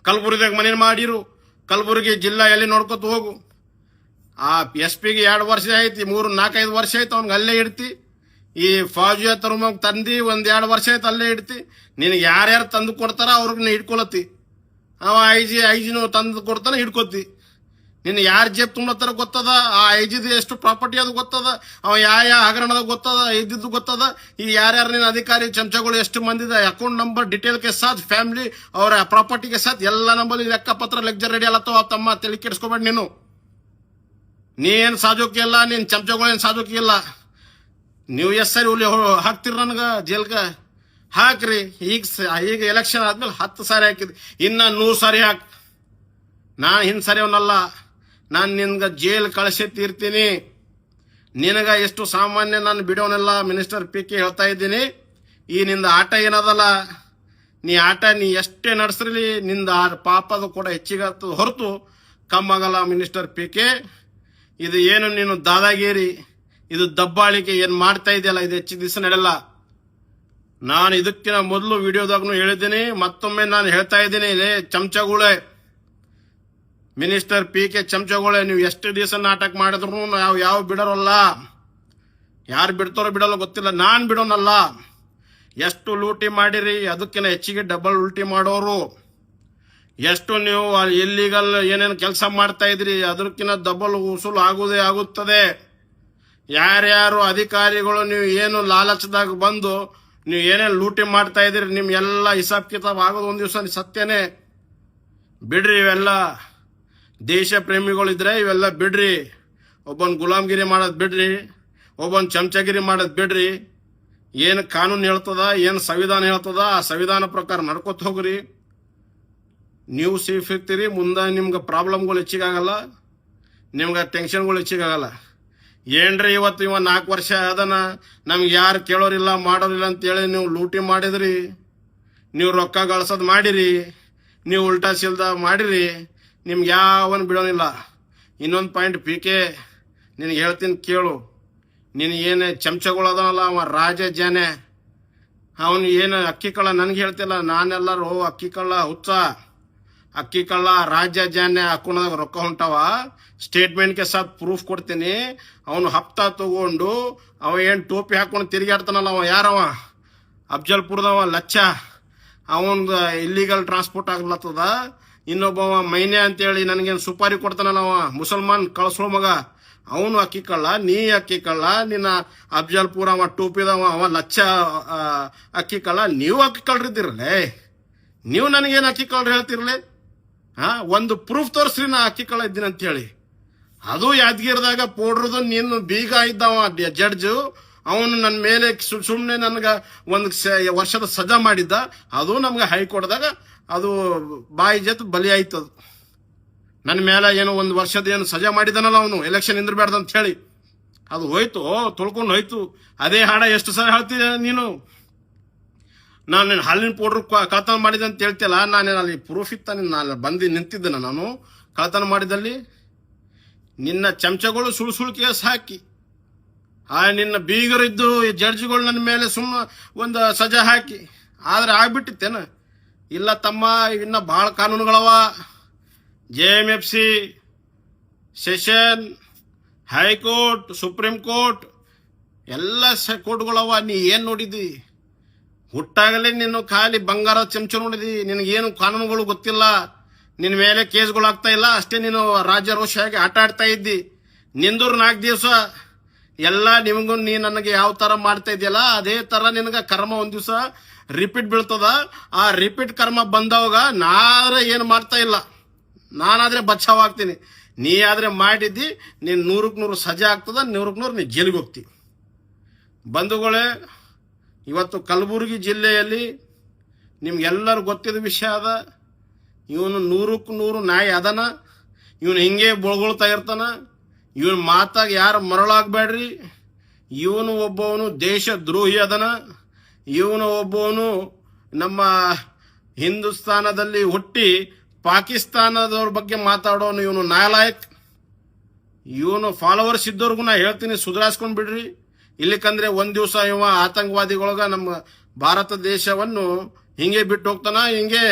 ಕಲಬುರಗಿದಾಗ ಮನೆ ಮಾಡಿರು, ಕಲಬುರಗಿ ಜಿಲ್ಲಾ ಎಲ್ಲಿ ನೋಡ್ಕೊತ ಹೋಗು. ಆ SP ಗೆ 2 ವರ್ಷ ಐತಿ, 3-4-5 ವರ್ಷ ಆಯ್ತು ಅವ್ನಿಗೆ ಅಲ್ಲೇ ಇಡ್ತಿ. ಈ ಫೌಜಿಯ ತರುಮಗ್ ತಂದಿ 1-2 ವರ್ಷ ಆಯ್ತು ಅಲ್ಲೇ ಇಡ್ತಿ. ನಿನಗೆ ಯಾರ್ಯಾರು ತಂದು ಕೊಡ್ತಾರ ಅವ್ರಿಗೆ ಹಿಡ್ಕೊಳತಿ. ಅವ ಐಜಿನು ತಂದು ಕೊಡ್ತಾನೆ ಹಿಡ್ಕೊತಿ. ನಿನ್ನ ಯಾರು ಜೇಬ್ ತುಂಬತ್ತಾರ ಗೊತ್ತದ, ಆ ಐಜಿದ ಎಷ್ಟು ಪ್ರಾಪರ್ಟಿ ಅದು ಗೊತ್ತದ, ಅವ ಯಾವ ಹಗರಣದ ಗೊತ್ತದ, ಇದ್ದಿದ್ದು ಗೊತ್ತದ. ಈ ಯಾರ್ಯಾರು ನಿನ್ನ ಅಧಿಕಾರಿ ಚಮಚಗಳು ಎಷ್ಟು ಮಂದಿದ ಅಕೌಂಟ್ ನಂಬರ್ ಡಿಟೇಲ್ ಕೆ ಸಾಥ್ ಫ್ಯಾಮಿಲಿ ಅವರ ಪ್ರಾಪರ್ಟಿ ಕೆ ಸಾಥ್ ಎಲ್ಲ ನಂಬರ್ ಲೆಕ್ಕಪತ್ರ ಲೆಕ್ಚರ್ ರೆಡಿ ಅಲ್ಲತ್ತವ ತಮ್ಮ. ತಲೆ ಕೆಡಿಸ್ಕೊಬೇಡ. ನೀನ್ ಸಾಜೋಕಿ ಇಲ್ಲ, ನಿನ್ ಚಮಚಗಳೇನ್ ಸಾಜೋಕಿ ಇಲ್ಲ. ನೀವು ಎಷ್ಟು ಸರಿ ಹುಲಿ ಹಾಕ್ತಿರ ನನಗ ಜೈಲ್ಗ ಹಾಕ್ರಿ. ಈಗ ಎಲೆಕ್ಷನ್ ಆದ್ಮೇಲೆ 10 ಸಾರಿ ಹಾಕಿದ್ರಿ, ಇನ್ನ 100 ಸಾರಿ ಹಾಕ್. ನಾನು ಹಿಂದ್ ಸರಿ ಅವನಲ್ಲ, ನಾನು ನಿನ್ಗ ಜೈಲ್ ಕಳಿಸಿ ತೀರ್ತೀನಿ. ನಿನಗ ಎಷ್ಟು ಸಾಮಾನ್ಯ ನಾನು ಬಿಡೋನೆಲ್ಲ ಮಿನಿಸ್ಟರ್ PK ಹೇಳ್ತಾ ಇದ್ದೀನಿ. ಈ ನಿಂದ ಆಟ ಏನದಲ್ಲ, ನೀ ಆಟ ನೀ ಎಷ್ಟೇ ನಡೆಸ್ರಿ ನಿಂದ ಪಾಪದ ಕೂಡ ಹೆಚ್ಚಿಗೆ ಹೊರತು ಕಮ್ಮಾಗಲ್ಲ ಮಿನಿಸ್ಟರ್ PK. ಇದು ಏನು ನೀನು ದಾದಾಗಿರಿ, ಇದು ದಬ್ಬಾಳಿಕೆ ಏನ್ ಮಾಡ್ತಾ ಇದೆಯಲ್ಲ, ಇದು ಹೆಚ್ಚಿನ ದಿವಸ ನಡೆಯಲ್ಲ. ನಾನು ಇದಕ್ಕಿಂತ ಮೊದಲು ವಿಡಿಯೋದಾಗೂ ಹೇಳಿದ್ದೀನಿ, ಮತ್ತೊಮ್ಮೆ ನಾನು ಹೇಳ್ತಾ ಇದ್ದೀನಿ. ಚಮಚಗಳೇ, ಮಿನಿಸ್ಟರ್ PK ಚಮಚಗಳೇ, ನೀವು ಎಷ್ಟು ದಿವಸ ನಾಟಕ ಮಾಡಿದ್ರು ನಾವು ಯಾವ ಬಿಡೋರಲ್ಲ. ಯಾರು ಬಿಡ್ತಾರೋ ಬಿಡಲ್ಲ ಗೊತ್ತಿಲ್ಲ, ನಾನ್ ಬಿಡೋನಲ್ಲ. ಎಷ್ಟು ಲೂಟಿ ಮಾಡಿರಿ ಅದಕ್ಕಿಂತ ಹೆಚ್ಚಿಗೆ ಡಬಲ್ ಉಲ್ಟಿ ಮಾಡೋರು. ಎಷ್ಟು ನೀವು ಇಲ್ಲಿಗಲ್ ಏನೇನು ಕೆಲಸ ಮಾಡ್ತಾ ಇದ್ರಿ ಅದಕ್ಕಿಂತ ಡಬಲ್ ಉಸುಲು ಆಗುವುದೇ ಆಗುತ್ತದೆ. ಯಾರ್ಯಾರು ಅಧಿಕಾರಿಗಳು ನೀವು ಏನು ಲಾಲಚದಾಗ ಬಂದು ನೀವು ಏನೇನು ಲೂಟಿ ಮಾಡ್ತಾ ಇದ್ದೀರಿ, ನಿಮ್ ಎಲ್ಲ ಹಿಸಾಬ್ ಕಿತಾಬ್ ಆಗೋದು ಒಂದ್ ದಿವಸ ಸತ್ಯನೇ. ಬಿಡ್ರಿ ಇವೆಲ್ಲ. ದೇಶ ಪ್ರೇಮಿಗಳಿದ್ರೆ ಇವೆಲ್ಲ ಬಿಡ್ರಿ. ಒಬ್ಬನ್ ಗುಲಾಮ್ಗಿರಿ ಮಾಡೋದ್ ಬಿಡ್ರಿ, ಒಬ್ಬನ್ ಚಮಚಗಿರಿ ಮಾಡೋದ್ ಬಿಡ್ರಿ. ಏನು ಕಾನೂನು ಹೇಳ್ತದ, ಏನು ಸಂವಿಧಾನ ಹೇಳ್ತದ, ಆ ಸಂವಿಧಾನ ಪ್ರಕಾರ ನಡ್ಕೊತ ಹೋಗ್ರಿ. ನೀವು ಸೇಫ್ ಇರ್ತೀರಿ. ಮುಂದೆ ನಿಮ್ಗೆ ಪ್ರಾಬ್ಲಮ್ಗಳು ಹೆಚ್ಚಿಗಾಗಲ್ಲ, ನಿಮ್ಗೆ ಟೆನ್ಷನ್ಗಳು ಹೆಚ್ಚಿಗಾಗಲ್ಲ. ಏನ್ರಿ ಇವತ್ತು 4 ವರ್ಷ ಅದನ್ನ ನಮ್ಗೆ ಯಾರು ಕೇಳೋರಿಲ್ಲ ಮಾಡೋರಿಲ್ಲ ಅಂತೇಳಿ ನೀವು ಲೂಟಿ ಮಾಡಿದ್ರಿ, ನೀವು ರೊಕ್ಕ ಗಳಿಸೋದು ಮಾಡಿರಿ, ನೀವು ಉಲ್ಟಾ ಸಿಲ್ದ ಮಾಡಿರಿ. ನಿಮ್ಗೆ ಯಾವನ್ ಬಿಡೋನಿಲ್ಲ. ಇನ್ನೊಂದು ಪಾಯಿಂಟ್ PK ನಿನಗೆ ಹೇಳ್ತೀನಿ ಕೇಳು. ನೀನು ಏನು ಚಮಚಗಳು ಅದನಲ್ಲ, ಅವ ರಾಜ ಜಾನೆ, ಅವನು ಏನು ಅಕ್ಕಿ ಕಳ್ಳ ನನಗೆ ಹೇಳ್ತಿಲ್ಲ. ನಾನೆಲ್ಲರೂ ಅಕ್ಕಿ ಕಳ್ಳ ಹುಚ್ಚ, ಅಕ್ಕಿ ಕಳ್ಳ ರಾಜ್ಯ ಜಾನೆ ಹಾಕೊಂಡಾಗ ರೊಕ್ಕ ಹೊಂಟವ. ಸ್ಟೇಟ್ಮೆಂಟ್ಗೆ ಸಾಥ್ ಪ್ರೂಫ್ ಕೊಡ್ತೀನಿ. ಅವನು ಹಪ್ತಾ ತಗೊಂಡು ಅವ ಏನ್ ಟೋಪಿ ಹಾಕೊಂಡು ತಿರುಗಾಡ್ತಾನಲ್ಲ, ಅವ ಯಾರವ ಅಫ್ಜಲ್ಪುರದವ ಲಚ್ಚ. ಅವನ್ ಇಲ್ಲಿಗಲ್ ಟ್ರಾನ್ಸ್ಪೋರ್ಟ್ ಆಗ್ಲತ್ತದ. ಇನ್ನೊಬ್ಬವ ಮೈನೆ ಅಂತೇಳಿ ನನಗೇನು ಸುಪಾರಿ ಕೊಡ್ತಾನಲ್ಲ, ಅವ ಮುಸಲ್ಮಾನ್ ಕಳ್ಸೋ ಮಗ, ಅವನು ಅಕ್ಕಿ ಕಳ್ಳ. ನೀ ಅಕ್ಕಿ ಕಳ್ಳ, ನಿನ್ನ ಅಫ್ಜಲ್ಪುರ ಅವ ಟೋಪಿದವ ಅವ ಲಚ್ಚ ಅಕ್ಕಿ ಕಳ್ಳ. ನೀವು ಅಕ್ಕಿ ಕಳ್ರಿದ್ದೀರಲ್ಲೇ, ನೀವು ನನಗೇನು ಅಕ್ಕಿ ಕಳ್ರಿ ಹೇಳ್ತಿರ್ಲಿ? ಒಂದು ಪ್ರೂಫ್ ತೋರಿಸ್ರಿ ನಾ ಅಕ್ಕಿ ಕಳ್ಳ ಇದ್ದೀನಿ ಅಂತ ಹೇಳಿ. ಅದು ಯಾದಗಿರಿದಾಗ ಪೋಡ್ರದು ನೀನು ಬೀಗ ಇದ್ದವ ಜಡ್ಜ್, ಅವನು ನನ್ನ ಮೇಲೆ ಸುಮ್ಮನೆ ನನಗ 1 ವರ್ಷದ ಸಜಾ ಮಾಡಿದ್ದ. ಅದು ನಮ್ಗೆ ಹೈಕೋರ್ಟ್ದಾಗ ಅದು ಬಾಯಿ ಜತ್ ಬಲಿ ಆಯ್ತದು. ನನ್ನ ಮೇಲೆ ಏನೋ 1 ವರ್ಷದ ಏನು ಸಜಾ ಮಾಡಿದಾನಲ್ಲ ಅವನು, ಎಲೆಕ್ಷನ್ ನಿಂದ್ರಬೇಡ್ದು ಅಂತ ಹೇಳಿ. ಅದು ಹೋಯ್ತು, ತೊಳ್ಕೊಂಡು ಹೋಯ್ತು. ಅದೇ ಹಾಡ ಎಷ್ಟು ಸಲ ಹೇಳ್ತಿದ್ದೆ ನೀನು. ನಾನು ಹಾಲಿನ ಪೌಡ್ರ್ ಕಳತನ ಮಾಡಿದೆ ಅಂತ ಹೇಳ್ತಿಲ್ಲ. ನಾನೇನು ಅಲ್ಲಿ ಪ್ರೂಫ್ ಇತ್ತ, ನಾನು ಬಂದು ನಿಂತಿದ್ದೇನೆ. ನಾನು ಕಳತನ ಮಾಡಿದಲ್ಲಿ ನಿನ್ನ ಚಮಚಗಳು ಸುಳ್ಳು ಕೇಸ್ ಹಾಕಿ, ನಿನ್ನ ಬೀಗರಿದ್ದು ಜಡ್ಜ್ಗಳು ನನ್ನ ಮೇಲೆ ಒಂದು ಸಜಾ ಹಾಕಿ ಆದ್ರೆ ಆಗ್ಬಿಟ್ಟಿತ್ತೇನ? ಇಲ್ಲ ತಮ್ಮ, ಇನ್ನ ಬಹಳ ಕಾನೂನುಗಳವ. JMFC, session, high court, supreme court ಎಲ್ಲ ಕೋರ್ಟ್ಗಳವ. ನೀ ಏನ್ ನೋಡಿದಿ? ಹುಟ್ಟಾಗಲೇ ನೀನು ಖಾಲಿ ಬಂಗಾರ ಚಮಚ ನೋಡಿದಿ. ನಿನಗೇನು ಕಾನೂನುಗಳು ಗೊತ್ತಿಲ್ಲ, ನಿನ್ನ ಮೇಲೆ ಕೇಸ್ಗಳು ಆಗ್ತಾ ಇಲ್ಲ. ಅಷ್ಟೇ ನೀನು ರಾಜ್ಯರೋಷಿಯಾಗಿ ಆಟ ಆಡ್ತಾ ಇದ್ದಿ. ನಿಂದೂರು 4 ದಿವಸ ಎಲ್ಲ ನಿಮಗೂ ನೀ ನನಗೆ ಯಾವ ತರ ಮಾಡ್ತಾ ಇದೆಯಲ್ಲ ಅದೇ ತರ ನಿನಗ ಕರ್ಮ ಒಂದ್ ದಿವಸ ರಿಪೀಟ್ ಬೀಳ್ತದ. ಆ ರಿಪೀಟ್ ಕರ್ಮ ಬಂದವಾಗ ನಾದ್ರೆ ಏನು ಮಾಡ್ತಾ ಇಲ್ಲ, ನಾನಾದ್ರೆ ಬಚಾವ್ ಆಗ್ತೀನಿ. ನೀ ಆದ್ರೆ ಮಾಡಿದ್ದಿ, ನೀನ್ 100ಕ್ಕೆ 100 ಸಜಾ ಆಗ್ತದ, 100ಕ್ಕೆ 100 ನೀ ಜೈಲಿಗೆ ಹೋಗ್ತಿ. ಬಂಧುಗಳೇ, ಇವತ್ತು ಕಲಬುರಗಿ ಜಿಲ್ಲೆಯಲ್ಲಿ ನಿಮ್ಗೆಲ್ಲರೂ ಗೊತ್ತಿದ್ದ ವಿಷಯ ಅದ. ಇವನು 100ಕ್ಕೆ 100 ನಾಯಿ ಅದನ. ಇವನು ಹಿಂಗೆ ಬೊಳ್ಗೊಳ್ತಾ ಇರ್ತಾನ. ಇವನ್ ಮಾತಾಗ ಯಾರು ಮರಳಾಗಬೇಡ್ರಿ. ಇವನು ಒಬ್ಬವನು ದೇಶ ದ್ರೋಹಿ ಅದನ. ಇವನು ಒಬ್ಬವನು ನಮ್ಮ ಹಿಂದೂಸ್ತಾನದಲ್ಲಿ ಹುಟ್ಟಿ ಪಾಕಿಸ್ತಾನದವ್ರ ಬಗ್ಗೆ ಮಾತಾಡೋನು. ಇವನು ನಾಲಾಯಕ್. ಇವನು ಫಾಲೋವರ್ಸ್ ಇದ್ದವ್ರಿಗೂ ನಾ ಹೇಳ್ತೀನಿ, ಸುಧಾರಿಸ್ಕೊಂಡ್ ಬಿಡ್ರಿ. ಇಲ್ಲಿಕಂದ್ರೆ ಒಂದ್ ದಿವಸ ಇವ ಆತಂಕವಾದಿಗಳೊಳಗ ನಮ್ಮ ಭಾರತ ದೇಶವನ್ನು ಹಿಂಗೆ ಬಿಟ್ಟು ಹೋಗ್ತಾನ. ಹಿಂಗೆ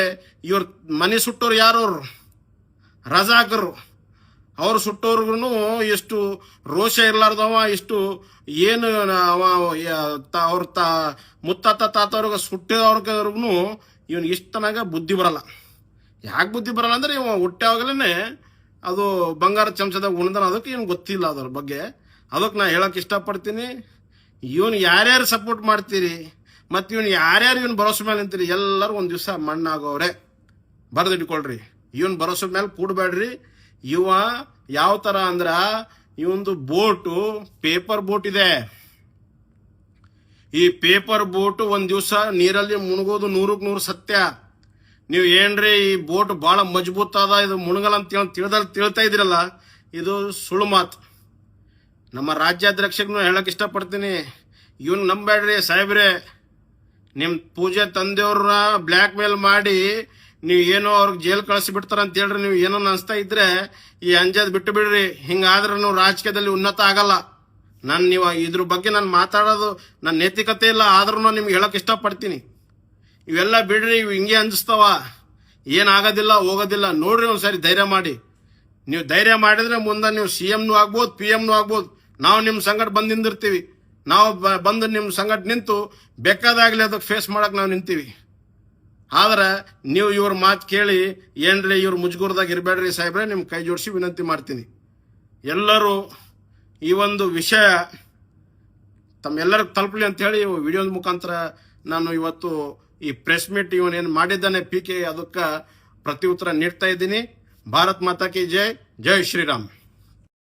ಇವ್ರ ಮನೆ ಸುಟ್ಟೋರು ಯಾರು ರಜಾಕರು, ಅವ್ರು ಸುಟ್ಟೋರ್ಗು ಎಷ್ಟು ರೋಷ ಇರ್ಲಾರ್ದವ, ಇಷ್ಟು ಏನು ಅವ್ರ ಮುತ್ತಾತ ತಾತವ್ರಿಗೆ ಸುಟ್ಟಿದವ್ರಿಗೂ ಇವನ್ ಇಷ್ಟನಾಗ ಬುದ್ಧಿ ಬರಲ್ಲ. ಯಾಕೆ ಬುದ್ಧಿ ಬರಲ್ಲ ಅಂದ್ರೆ ಇವ ಹುಟ್ಟಾಗಲೇ ಅದು ಬಂಗಾರ ಚಮಚದಾಗ ಉಣ್ದಾನ, ಅದಕ್ಕೆ ಇವನ್ ಗೊತ್ತಿಲ್ಲ ಅದ್ರ ಬಗ್ಗೆ. ಅದಕ್ಕೆ ನಾ ಹೇಳಕ್ ಇಷ್ಟಪಡ್ತೀನಿ, ಇವನ್ ಯಾರ್ಯಾರು ಸಪೋರ್ಟ್ ಮಾಡ್ತೀರಿ ಮತ್ತು ಇವನ್ ಯಾರ್ಯಾರು ಇವನ್ ಭರೋಸೆ ಮೇಲೆ ನಿಂತೀರಿ ಎಲ್ಲರೂ ಒಂದು ದಿವಸ ಮಣ್ಣಾಗೋವ್ರೆ, ಬರೆದಿಟ್ಕೊಳ್ರಿ. ಇವನ್ ಭರೋಸೆ ಮೇಲೆ ಕೂಡಬೇಡ್ರಿ. ಇವ ಯಾವ ತರ ಅಂದ್ರ ಇವಂದು ಬೋಟು ಪೇಪರ್ ಬೋಟ್ ಇದೆ. ಈ ಪೇಪರ್ ಬೋಟ್ ಒಂದ್ ದಿವಸ ನೀರಲ್ಲಿ ಮುಳುಗೋದು 100ಕ್ಕೆ 100 ಸತ್ಯ. ನೀವು ಏನ್ರಿ ಈ ಬೋಟ್ ಬಹಳ ಮಜಬೂತ್ ಅದ, ಇದು ಮುಳುಗಲ್ಲ ಅಂತ ತಿಳ್ತಾ ಇದಿರಲ್ಲ, ಇದು ಸುಳ್ಳು ಮಾತು. ನಮ್ಮ ರಾಜ್ಯಾಧ್ಯಕ್ಷಗೂ ಹೇಳಕ್ ಇಷ್ಟಪಡ್ತೀನಿ, ಇವನ್ ನಂಬೇಡ್ರಿ ಸಾಹೇಬ್ರೆ. ನಿಮ್ ಪೂಜೆ ತಂದೆಯವ್ರ ಬ್ಲ್ಯಾಕ್ ಮೇಲ್ ಮಾಡಿ ನೀವು ಏನೋ ಅವ್ರಿಗೆ ಜೈಲ್ ಕಳಿಸಿ ಬಿಡ್ತಾರ ಅಂತ ಹೇಳ್ರಿ ನೀವು ಏನೋ ಅನ್ಸ್ತಾ ಇದ್ರೆ ಈ ಅಂಜದ್ ಬಿಟ್ಟು ಬಿಡ್ರಿ. ಹಿಂಗಾದ್ರೆ ನೀವು ರಾಜಕೀಯದಲ್ಲಿ ಉನ್ನತ ಆಗಲ್ಲ. ನೀವು ಇದ್ರ ಬಗ್ಗೆ ನಾನು ಮಾತಾಡೋದು ನನ್ನ ನೈತಿಕತೆ ಇಲ್ಲ, ಆದ್ರೂ ನಿಮ್ಗೆ ಹೇಳಕ್ ಇಷ್ಟಪಡ್ತೀನಿ, ಇವೆಲ್ಲ ಬಿಡ್ರಿ. ಇವು ಹಿಂಗೆ ಅಂಜಿಸ್ತಾವ, ಏನಾಗೋದಿಲ್ಲ ಹೋಗೋದಿಲ್ಲ. ನೋಡ್ರಿ ಒಂದ್ಸರಿ ಧೈರ್ಯ ಮಾಡಿ. ನೀವು ಧೈರ್ಯ ಮಾಡಿದ್ರೆ ಮುಂದೆ ನೀವು CMನೂ ಆಗ್ಬೋದು, PMನೂ ಆಗ್ಬೋದು. ನಾವು ನಿಮ್ಮ ಸಂಗಟ ಬಂದು ನಿಂದಿರ್ತೀವಿ. ನಾವು ಬಂದು ನಿಮ್ಮ ಸಂಗಟ ನಿಂತು ಬೇಕಾದಾಗ್ಲಿ ಅದಕ್ಕೆ ಫೇಸ್ ಮಾಡಕ್ ನಾವು ನಿಂತೀವಿ. ಆದ್ರೆ ನೀವು ಇವ್ರ ಮಾತು ಕೇಳಿ ಏನ್ರಿ ಇವ್ರ ಮುಜುಗುರದಾಗ ಇರಬೇಡ್ರಿ ಸಾಹೇಬ್ರೆ, ನಿಮ್ ಕೈ ಜೋಡಿಸಿ ವಿನಂತಿ ಮಾಡ್ತೀನಿ. ಎಲ್ಲರೂ ಈ ಒಂದು ವಿಷಯ ತಮ್ಮೆಲ್ಲರಿಗೂ ತಲುಪಲಿ ಅಂತ ಹೇಳಿ ವಿಡಿಯೋದ ಮುಖಾಂತರ ನಾನು ಇವತ್ತು ಈ ಪ್ರೆಸ್ ಮೀಟ್ ಇವನೇನು ಮಾಡಿದ್ದಾನೆ PK ಅದಕ್ಕೆ ಪ್ರತಿ ಉತ್ತರ ನೀಡ್ತಾ ಇದ್ದೀನಿ. ಭಾರತ್ ಮಾತಾ ಕಿ ಜೈ, ಜೈ ಶ್ರೀರಾಮ್.